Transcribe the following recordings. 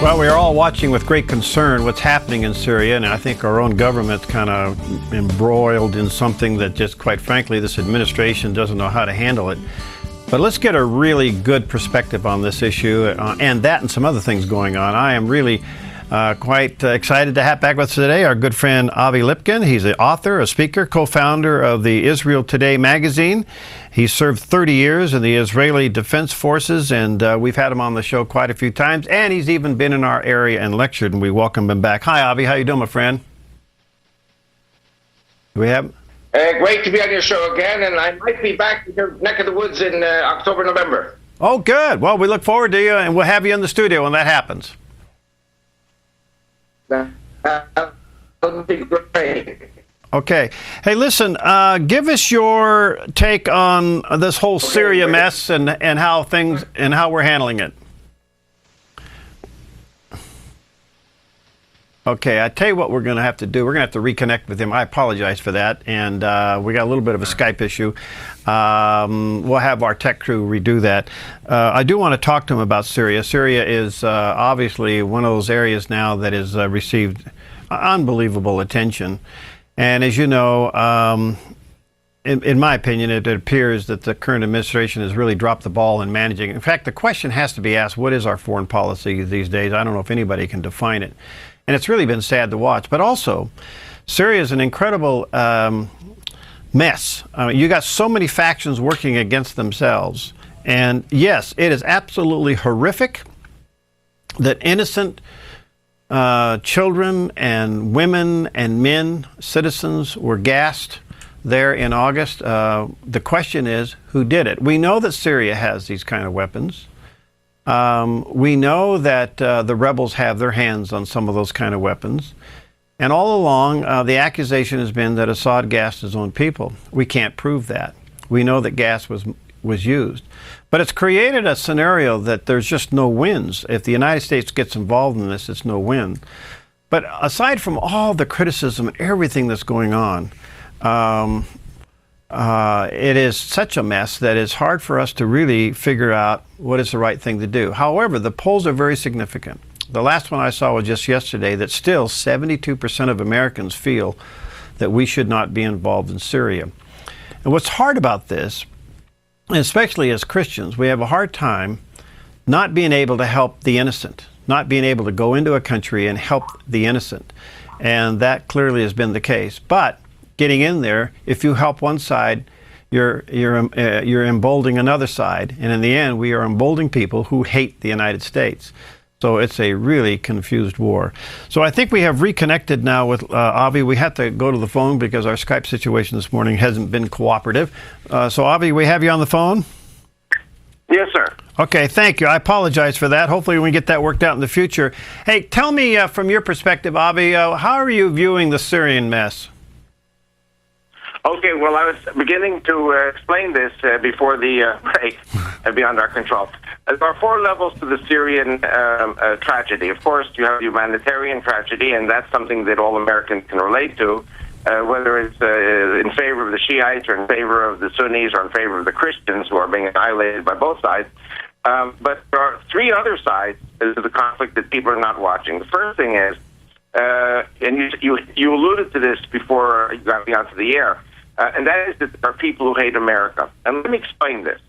Well, we are all watching with great concern what's happening in Syria, and I think our own government's kind of embroiled in something that just, quite frankly, this administration doesn't know how to handle it. But let's get a really good perspective on this issue and that and some other things going on. I am really quite excited to have back with us today our good friend Avi Lipkin. He's an author, a speaker, co-founder of the Israel Today magazine. He served 30 years in the Israeli Defense Forces, and we've had him on the show quite a few times, and he's even been in our area and lectured, and we welcome him back. Hi, Avi. How you doing, my friend? Do we have... Great to be on your show again, and I might be back in your neck of the woods in October, November. Oh, good. Well, we look forward to you, and we'll have you in the studio when that happens. That would be great. Okay. Hey, listen, give us your take on this whole Syria mess and how we're handling it. Okay, I tell you what we're going to have to do. We're going to have to reconnect with him. I apologize for that. And we got a little bit of a Skype issue. We'll have our tech crew redo that. I do want to talk to him about Syria. Syria is obviously one of those areas now that has received unbelievable attention. And as you know, in my opinion, it appears that the current administration has really dropped the ball in managing. In fact, the question has to be asked, what is our foreign policy these days? I don't know if anybody can define it. And it's really been sad to watch. But also, Syria is an incredible mess. You got so many factions working against themselves. And yes, it is absolutely horrific that innocent children and women and men, citizens, were gassed there in August. The question is, who did it? We know that Syria has these kind of weapons. We know that the rebels have their hands on some of those kind of weapons. And all along, the accusation has been that Assad gassed his own people. We can't prove that. We know that gas was used. But it's created a scenario that there's just no wins. If the United States gets involved in this, it's no win. But aside from all the criticism, everything that's going on, it is such a mess that it's hard for us to really figure out what is the right thing to do. However, the polls are very significant. The last one I saw was just yesterday that still 72% of Americans feel that we should not be involved in Syria. And what's hard about this, especially as Christians, we have a hard time not being able to help the innocent, not being able to go into a country and help the innocent. And that clearly has been the case. But getting in there, if you help one side, you're emboldening another side. And in the end, we are emboldening people who hate the United States. So it's a really confused war. So I think we have reconnected now with Avi. We had to go to the phone because our Skype situation this morning hasn't been cooperative. So Avi, we have you on the phone? Yes, sir. Okay, thank you. I apologize for that. Hopefully we can get that worked out in the future. Hey, tell me from your perspective, Avi, how are you viewing the Syrian mess? Okay, well, I was beginning to explain this before the break, beyond our control. There are four levels to the Syrian tragedy. Of course, you have humanitarian tragedy, and that's something that all Americans can relate to, whether it's in favor of the Shiites or in favor of the Sunnis or in favor of the Christians who are being annihilated by both sides. But there are three other sides to the conflict that people are not watching. The first thing is, and you alluded to this before you got me onto the air, and that is that there are people who hate America. And let me explain this.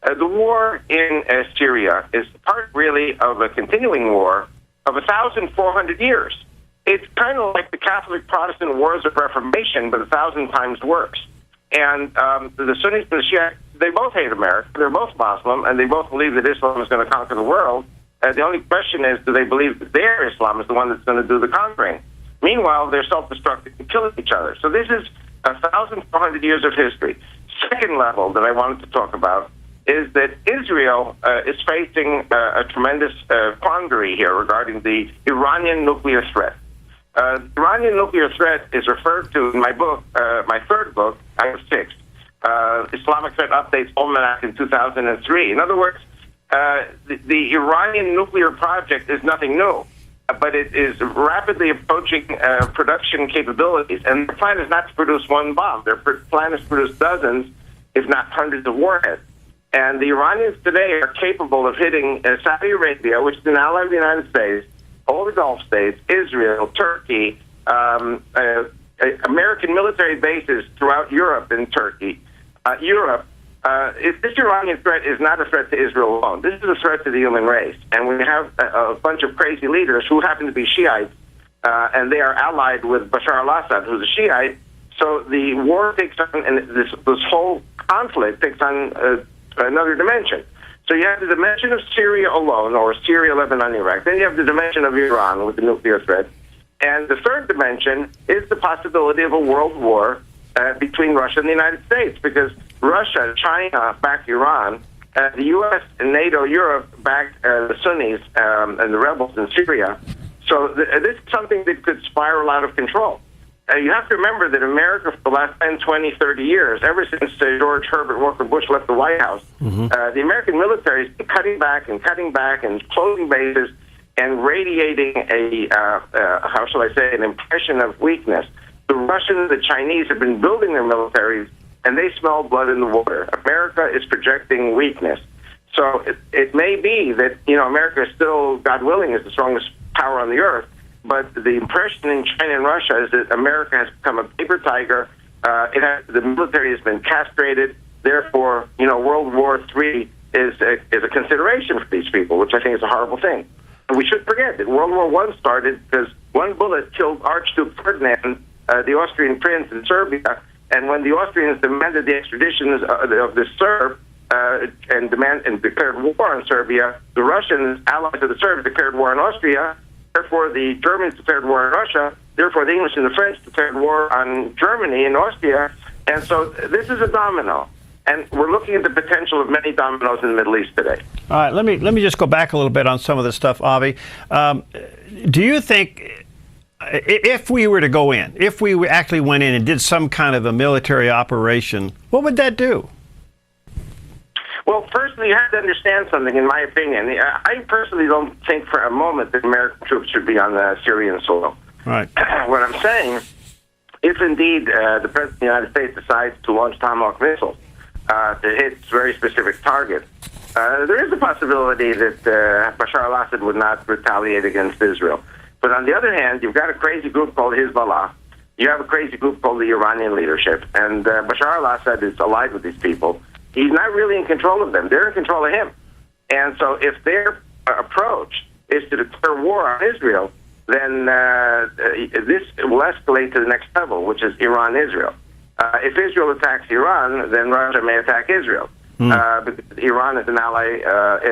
The war in Syria is part, really, of a continuing war of 1,400 years. It's kind of like the Catholic-Protestant wars of Reformation, but 1,000 times worse. And the Sunnis and the Shiites, they both hate America. They're both Muslim, and they both believe that Islam is going to conquer the world. The only question is, do they believe that their Islam is the one that's going to do the conquering? Meanwhile, they're self-destructive and killing each other. So this is 1,400 years of history. Second level that I wanted to talk about is that Israel is facing a tremendous quandary here regarding the Iranian nuclear threat. The Iranian nuclear threat is referred to in my book, my third book, I have six, Islamic Threat Updates Almanac in 2003. In other words, the Iranian nuclear project is nothing new, but it is rapidly approaching production capabilities. And the plan is not to produce one bomb. Their plan is to produce dozens, if not hundreds of warheads. And the Iranians today are capable of hitting Saudi Arabia, which is an ally of the United States, the Gulf states, Israel, Turkey, American military bases throughout Europe and Turkey. If this Iranian threat is not a threat to Israel alone, this is a threat to the human race. And we have a bunch of crazy leaders who happen to be Shiites, and they are allied with Bashar al-Assad, who's a Shiite. So the war takes on, and this whole conflict takes on another dimension. So you have the dimension of Syria alone, or Syria, Lebanon, Iraq. Then you have the dimension of Iran with the nuclear threat. And the third dimension is the possibility of a world war between Russia and the United States, because Russia, China backed Iran, the U.S. and NATO, Europe backed the Sunnis and the rebels in Syria. So this is something that could spiral out of control. You have to remember that America, for the last 10, 20, 30 years, ever since George Herbert Walker Bush left the White House, the American military has been cutting back and closing bases and radiating how shall I say, an impression of weakness. The Russians, the Chinese have been building their militaries, and they smell blood in the water. America is projecting weakness. So it may be that, America is still, God willing, is the strongest power on the earth. But the impression in China and Russia is that America has become a paper tiger. The military has been castrated. Therefore, World War III is a consideration for these people, which I think is a horrible thing. And we should forget that World War I started because one bullet killed Archduke Ferdinand, the Austrian prince in Serbia. And when the Austrians demanded the extradition of the Serb and declared war on Serbia, the Russians, allies of the Serbs, declared war on Austria. Therefore, the Germans declared war on Russia. Therefore, the English and the French declared war on Germany and Austria. And so this is a domino. And we're looking at the potential of many dominoes in the Middle East today. All right, let me just go back a little bit on some of this stuff, Avi. Do you think if we were to go in, if we actually went in and did some kind of a military operation, what would that do? Well, firstly, you have to understand something, in my opinion. I personally don't think for a moment that American troops should be on the Syrian soil. Right. What I'm saying, if indeed the President of the United States decides to launch Tomahawk missiles to hit very specific targets, there is a possibility that Bashar al-Assad would not retaliate against Israel. But on the other hand, you've got a crazy group called Hezbollah. You have a crazy group called the Iranian leadership. And Bashar al-Assad is allied with these people. He's not really in control of them. They're in control of him. And so if their approach is to declare war on Israel, then this will escalate to the next level, which is Iran-Israel. If Israel attacks Iran, then Russia may attack Israel. Because Iran is an ally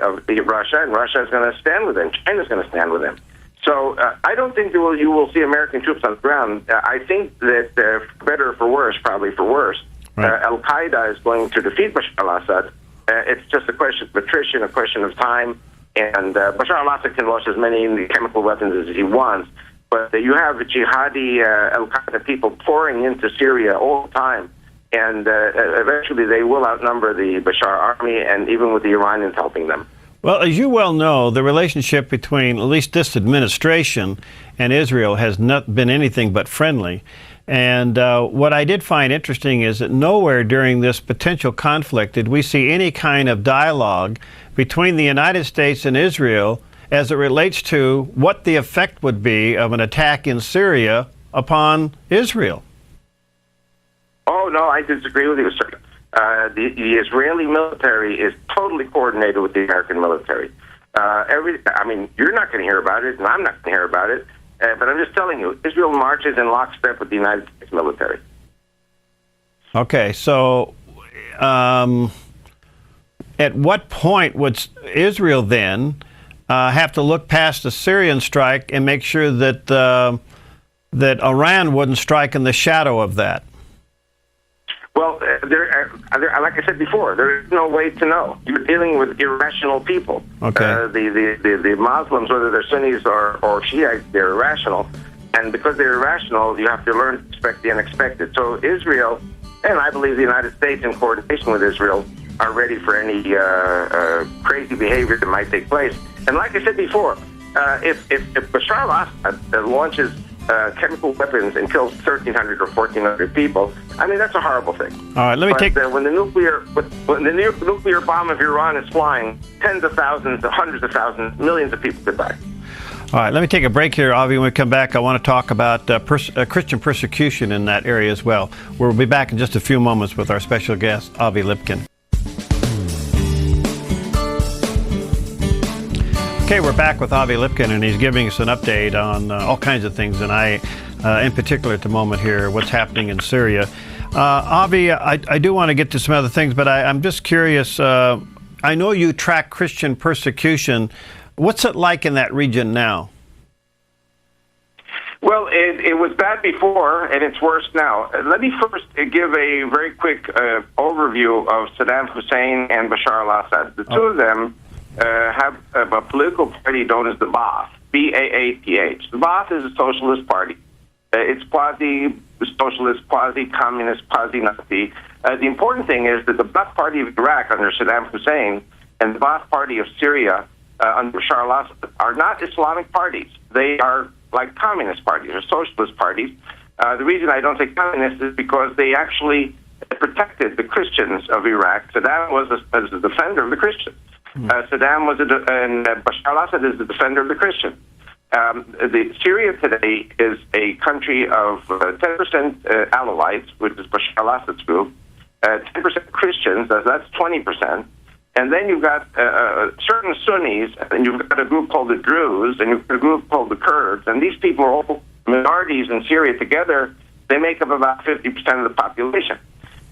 of Russia, and Russia is going to stand with them. China is going to stand with them. So I don't think you will see American troops on the ground. I think that for better or for worse, probably for worse, Al-Qaeda is going to defeat Bashar al-Assad. It's just a question of attrition, a question of time. And Bashar al-Assad can launch as many chemical weapons as he wants. But you have jihadi Al-Qaeda people pouring into Syria all the time. And eventually they will outnumber the Bashar army, and even with the Iranians helping them. Well, as you well know, the relationship between at least this administration and Israel has not been anything but friendly. And what I did find interesting is that nowhere during this potential conflict did we see any kind of dialogue between the United States and Israel as it relates to what the effect would be of an attack in Syria upon Israel. Oh, no, I disagree with you, sir. The Israeli military is totally coordinated with the American military. You're not going to hear about it, and I'm not going to hear about it. But I'm just telling you, Israel marches in lockstep with the United States military. Okay, so at what point would Israel then have to look past the Syrian strike and make sure that that Iran wouldn't strike in the shadow of that? Well, like I said before, there is no way to know. You're dealing with irrational people. Okay. The Muslims, whether they're Sunnis or Shiites, they're irrational. And because they're irrational, you have to learn to expect the unexpected. So Israel, and I believe the United States in coordination with Israel, are ready for any crazy behavior that might take place. And like I said before, if Bashar al-Assad launches chemical weapons and kills 1,300 or 1,400 people, I mean, that's a horrible thing. All right, let me take... when the nuclear bomb of Iran is flying, tens of thousands, hundreds of thousands, millions of people could die. All right, let me take a break here, Avi. When we come back, I want to talk about Christian persecution in that area as well. We'll be back in just a few moments with our special guest, Avi Lipkin. Okay, we're back with Avi Lipkin, and he's giving us an update on all kinds of things, and in particular at the moment here, what's happening in Syria. Avi, I do want to get to some other things, but I'm just curious. I know you track Christian persecution. What's it like in that region now? Well, it was bad before, and it's worse now. Let me first give a very quick overview of Saddam Hussein and Bashar al-Assad. The two of them have a political party known as the Ba'ath, B-A-A-T-H. The Ba'ath is a socialist party. It's quasi-socialist, quasi-communist, quasi-Nazi. The important thing is that the Ba'ath Party of Iraq under Saddam Hussein and the Ba'ath Party of Syria under Bashar al-Assad are not Islamic parties. They are like communist parties or socialist parties. The reason I don't say communist is because they actually protected the Christians of Iraq. Saddam was a defender of the Christians. Saddam was and Bashar al-Assad is the defender of the Christians. Syria today is a country of 10% Alawites, which is Bashar al-Assad's group, 10% Christians, that's 20%, and then you've got certain Sunnis, and you've got a group called the Druze, and you've got a group called the Kurds, and these people are all minorities in Syria together. They make up about 50% of the population.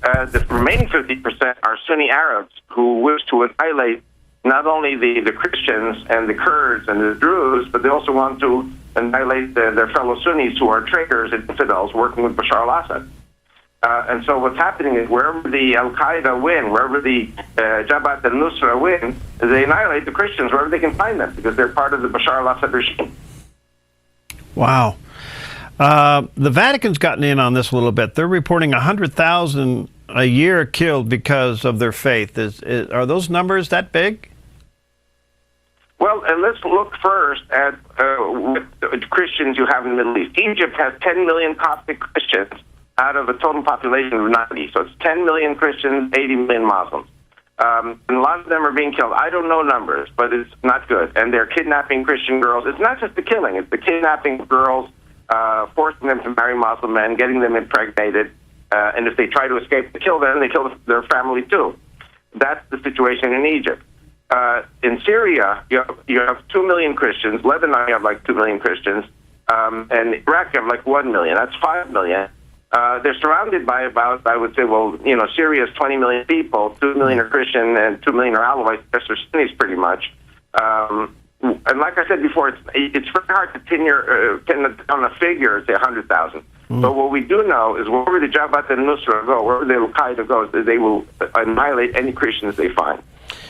The remaining 50% are Sunni Arabs who wish to annihilate not only the Christians and the Kurds and the Druze, but they also want to annihilate their fellow Sunnis who are traitors and infidels working with Bashar al-Assad. And so what's happening is wherever the Al-Qaeda win, wherever the Jabhat al-Nusra win, they annihilate the Christians wherever they can find them because they're part of the Bashar al-Assad regime. Wow. The Vatican's gotten in on this a little bit. They're reporting 100,000 a year killed because of their faith. Are those numbers that big? Well, let's look first at what Christians you have in the Middle East. Egypt has 10 million Coptic Christians out of a total population of 90. So it's 10 million Christians, 80 million Muslims. And a lot of them are being killed. I don't know numbers, but it's not good. And they're kidnapping Christian girls. It's not just the killing. It's the kidnapping of girls, forcing them to marry Muslim men, getting them impregnated. And if they try to escape, they kill them, they kill their family too. That's the situation in Egypt. In Syria, you have 2 million Christians. Lebanon, you have like 2 million Christians. And Iraq, you have like 1 million. That's 5 million. They're surrounded by about, I would say, well, Syria is 20 million people. 2 million are Christian and 2 million are Alawites. The rest are Sunnis pretty much. And like I said before, it's very hard to pin on a figure, say 100,000. But what we do know is wherever the Jabhat al-Nusra go, wherever the Al-Qaeda goes, they will annihilate any Christians they find.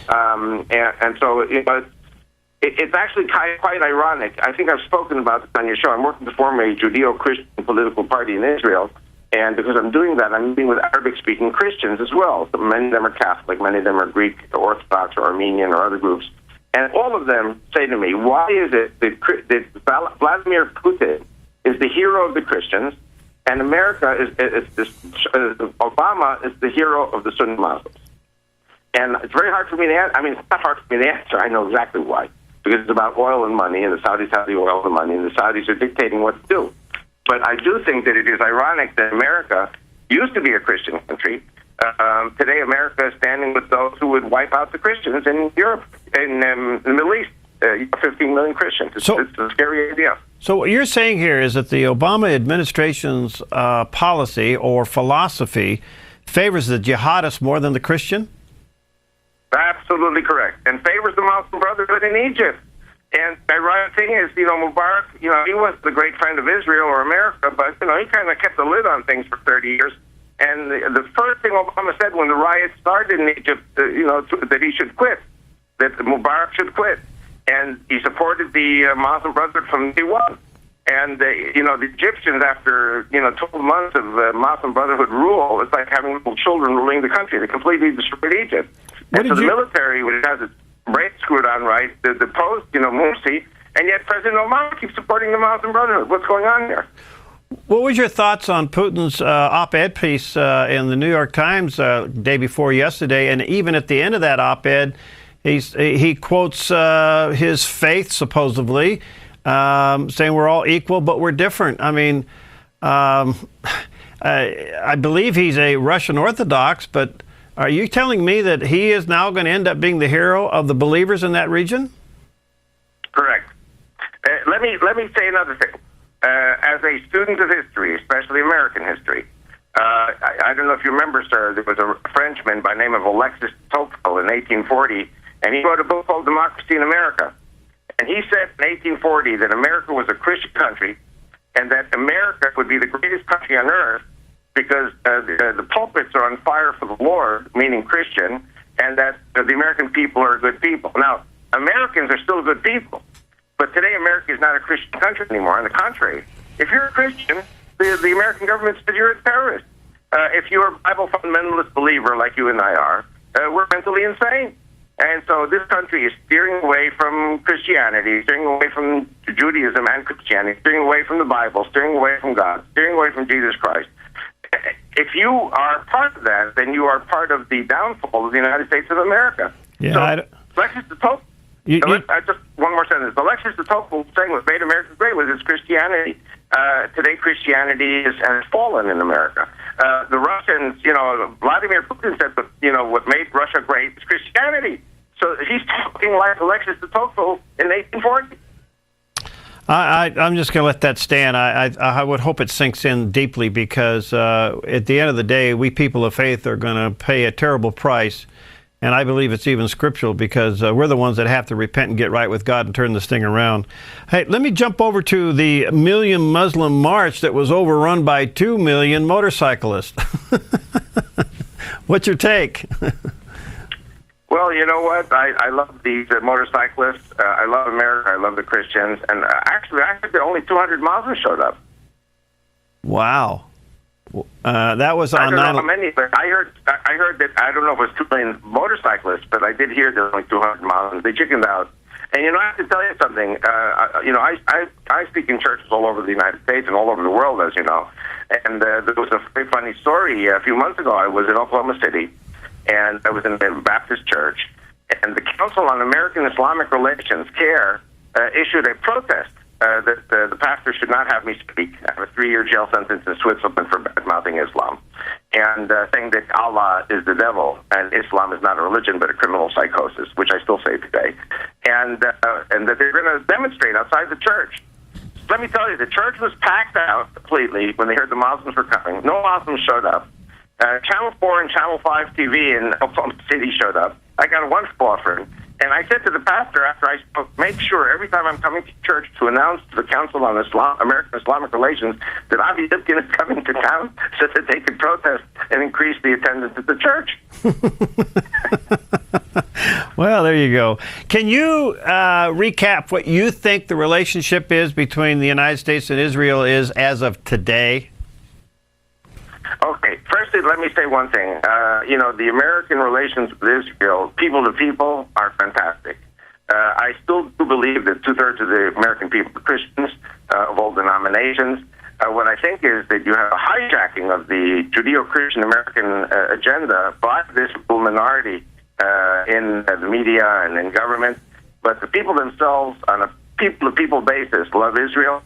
And so it's actually quite ironic. I think I've spoken about this on your show. I'm working to form a Judeo-Christian political party in Israel, and because I'm doing that, I'm meeting with Arabic-speaking Christians as well. So many of them are Catholic, many of them are Greek, Orthodox, or Armenian, or other groups. And all of them say to me, why is it that Vladimir Putin is the hero of the Christians, and America Obama is the hero of the Sunni Muslims? And it's very hard for me to answer. I mean, it's not hard for me to answer. I know exactly why. Because it's about oil and money, and the Saudis have the oil and money, and the Saudis are dictating what to do. But I do think that it is ironic that America used to be a Christian country. Today, America is standing with those who would wipe out the Christians in Europe, in the Middle East. 15 million Christians. It's a scary idea. So what you're saying here is that the Obama administration's policy or philosophy favors the jihadists more than the Christian? Absolutely correct. And favors the Muslim Brotherhood in Egypt. And the ironic thing is, Mubarak, he was the great friend of Israel or America, but, he kind of kept the lid on things for 30 years. And the first thing Obama said when the riots started in Egypt, that he should quit, that Mubarak should quit. And he supported the Muslim Brotherhood from day one. And, the Egyptians, after, 12 months of Muslim Brotherhood rule, it's like having little children ruling the country. They completely destroyed Egypt. And so the military, which has its brain screwed on right, deposed, Morsi, and yet President Obama keeps supporting the Muslim Brotherhood. What's going on there? What was your thoughts on Putin's op-ed piece in the New York Times day before yesterday? And even at the end of that op-ed, he quotes his faith, supposedly, saying we're all equal, but we're different. I mean, I believe he's a Russian Orthodox, but are you telling me that he is now going to end up being the hero of the believers in that region? Correct. Let me say another thing. As a student of history, especially American history, I don't know if you remember, sir, there was a Frenchman by the name of Alexis de Tocqueville in 1840, and he wrote a book called Democracy in America. And he said in 1840 that America was a Christian country and that America would be the greatest country on earth because the pulpits are on fire for the Lord, meaning Christian, and that the American people are good people. Now, Americans are still good people, but today America is not a Christian country anymore. On the contrary, if you're a Christian, the American government says you're a terrorist. If you're a Bible fundamentalist believer like you and I are, we're mentally insane. And so this country is steering away from Christianity, steering away from Judaism and Christianity, steering away from the Bible, steering away from God, steering away from Jesus Christ. If you are part of that, then you are part of the downfall of the United States of America. Yeah, so, Alexis de Tocqueville, just one more sentence. Alexis de Tocqueville saying what made America great was its Christianity. Today, Christianity has fallen in America. The Russians, Vladimir Putin said that, what made Russia great is Christianity. So he's talking like Alexis de Tocqueville in 1840. I'm just going to let that stand. I would hope it sinks in deeply because at the end of the day, we people of faith are going to pay a terrible price. And I believe it's even scriptural because we're the ones that have to repent and get right with God and turn this thing around. Hey, let me jump over to the Million Muslim March that was overrun by 2 million motorcyclists. What's your take? Well, you know what? I love these motorcyclists. I love America. I love the Christians. And actually, I heard that only 200 Muslims showed up. Wow. That was on I don't know how many, but I heard that, I don't know if it was 2 million motorcyclists, but I did hear there were only 200 Muslims. They chickened out. And, I have to tell you something. I speak in churches all over the United States and all over the world, as you know. And there was a very funny story. A few months ago, I was in Oklahoma City, and I was in a Baptist church, and the Council on American Islamic Relations, CARE, issued a protest that the pastor should not have me speak. I have a 3-year jail sentence in Switzerland for bad-mouthing Islam, and saying that Allah is the devil, and Islam is not a religion but a criminal psychosis, which I still say today, and that they're going to demonstrate outside the church. Let me tell you, the church was packed out completely when they heard the Muslims were coming. No Muslims showed up. Channel 4 and Channel 5 TV in Oklahoma City showed up. I got a wonderful offering. And I said to the pastor after I spoke, make sure every time I'm coming to church to announce to the Council on American Islamic Relations that Avi Lipkin is coming to town so that they can protest and increase the attendance at the church. Well, there you go. Can you recap what you think the relationship is between the United States and Israel is as of today? Okay, firstly, let me say one thing. The American relations with Israel, people to people, are fantastic. I still do believe that 2/3 of the American people are Christians of all denominations. What I think is that you have a hijacking of the Judeo-Christian American agenda by this minority in the media and in government. But the people themselves, on a people-to-people basis, love Israel.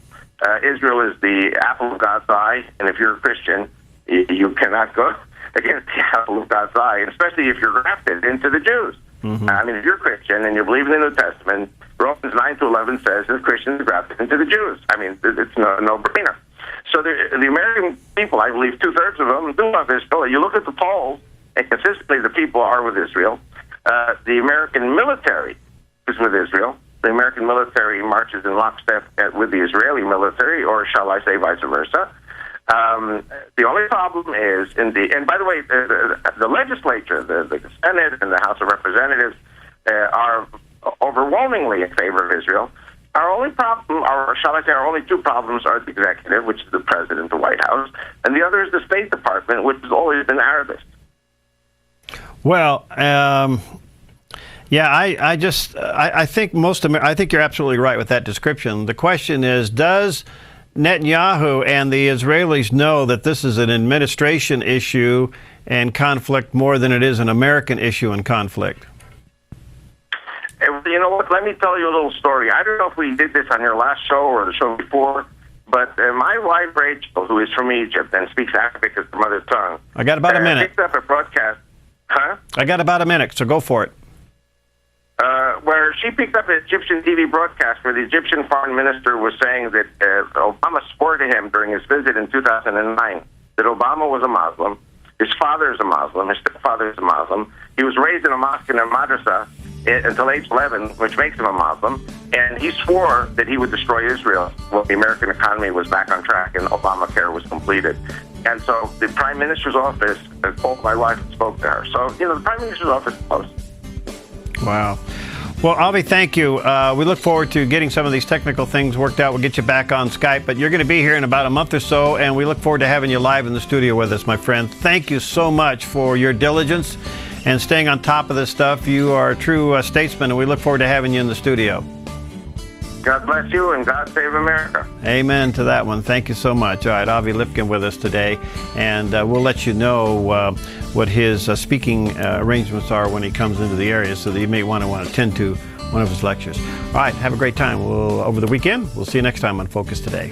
Israel is the apple of God's eye, and if you're a Christian, you cannot go against the apple of God's eye, especially if you're grafted into the Jews. Mm-hmm. I mean, if you're Christian and you believe in the New Testament, Romans 9-11 says that Christians are grafted into the Jews. I mean, it's no-brainer. So the American people, I believe 2/3 of them do love Israel. You look at the polls, and consistently the people are with Israel. The American military is with Israel. The American military marches in lockstep with the Israeli military, or shall I say vice versa. The only problem is and by the way, the legislature, the Senate and the House of Representatives are overwhelmingly in favor of Israel. Our only problem, or shall I say our only 2 problems, are the executive, which is the president, the White House, and the other is the State Department, which has always been Arabist. Well, I think I think you're absolutely right with that description. The question is, does Netanyahu and the Israelis know that this is an administration issue and conflict more than it is an American issue and conflict? You know what? let me tell you a little story. I don't know if we did this on your last show or the show before, but my wife, Rachel, who is from Egypt and speaks Arabic as her mother tongue. I got about a minute. Picked up a broadcast. Huh? I got about a minute, so go for it. Where she picked up an Egyptian TV broadcast where the Egyptian foreign minister was saying that Obama swore to him during his visit in 2009 that Obama was a Muslim, his father is a Muslim, his stepfather is a Muslim, he was raised in a mosque and a madrasa until age 11, which makes him a Muslim, and he swore that he would destroy Israel when the American economy was back on track and Obamacare was completed. And so the Prime Minister's office called my wife and spoke to her. So, the Prime Minister's office is closed. Wow. Well, Avi, thank you. We look forward to getting some of these technical things worked out. We'll get you back on Skype, but you're going to be here in about a month or so, and we look forward to having you live in the studio with us, my friend. Thank you so much for your diligence and staying on top of this stuff. You are a true statesman, and we look forward to having you in the studio. God bless you, and God save America. Amen to that one. Thank you so much. All right, Avi Lipkin with us today, and we'll let you know what his speaking arrangements are when he comes into the area, so that you may want to attend to one of his lectures. All right, have a great time. Over the weekend. We'll see you next time on Focus Today.